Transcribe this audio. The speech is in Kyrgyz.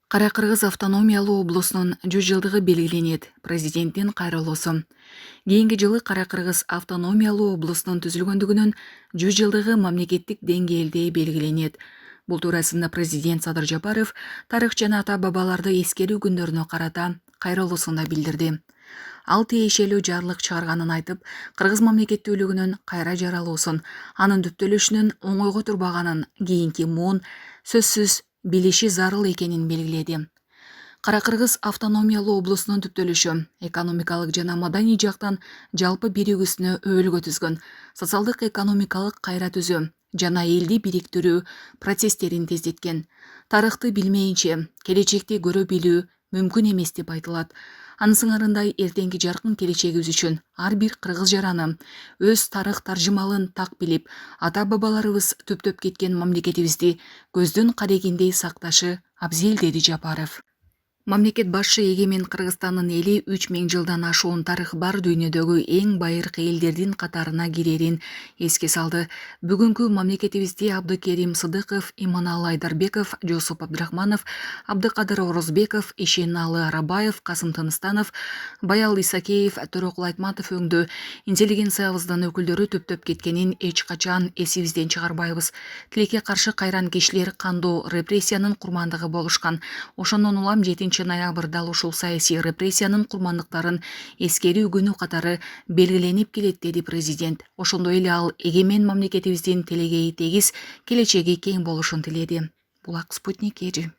Кара-Кыргыз автономиялуу облусунун 100 жылдыгы белгиленет. Президенттин кайрылуусу. Кийинки жылы Кара-Кыргыз автономиялуу облусунун түзүлгөндүгүнүн 100 жылдыгы мамлекеттик деңгээлде белгиленет. Бул туурасында президент Садыр Жапаров тарых жана ата-бабаларды эскерүү күндөрүнө карата кайрылуусунда билдирди. Ал тиешелүү жарлык чыгарганын айтып, Кыргыз мамлекеттүүлүгүнүн кайра жаралуусун, анын түптөлүшүнүн оңойго турбаганын, кийинки муун сөзсүз билиши зарыл экенин белгиледи. Кара-Кыргыз автономиялуу облусунун түптөлүшү экономикалык жана маданий жактан жалпы биригүүсүнө өбөлгө түзгөн, социалдык экономикалык кайра түзүү жана элди бириктирүү процесстерин тездеткен. Тарыхты билмейинче келечекти көрө билүү мүмкүн эмес деп айтылат. Анын сыңарындай эртеңки жаркын келечегибиз үчүн ар бир кыргыз жараны өз тарых таржымалын так билип, ата-бабаларыбыз түптөп кеткен мамлекетибизди көздүн карегиндей сакташы абзел, деди Жапаров. Мамлекет башчы эгемен Кыргызстандын эли 3000 жылдан ашуун тарыхы бар дүйнөдөгү эң байыркы элдердин катарына кирерин эске салды. Бүгүнкү мамлекетибизди Абдыкерим Сыдыков, Иманалы Айдарбеков, Жусуп Абдрахманов, Абдыкадыр Орозбеков, Ишеналы Арабаев, Касым Тыныстанов, Баял Исакеев, Төрөкул Айтматов өңдө интеллигенциябыздын өкүлдөрү түптөп кеткенин эч качан эсибизден чыгарбайбыз. Тилекке каршы кайран кишилер кандуу репрессиянын курмандыгы болушкан. Ошондон улам 7 ноябрда ушул саясий репрессиянын курмандыктарын эскерүү күнү катары белгиленип келет, деди президент. Ошондой эле ал эгемен мамлекетибиздин телегейи тегиз, келечеги кең болушун тиледи. Булак Спутник Эжи.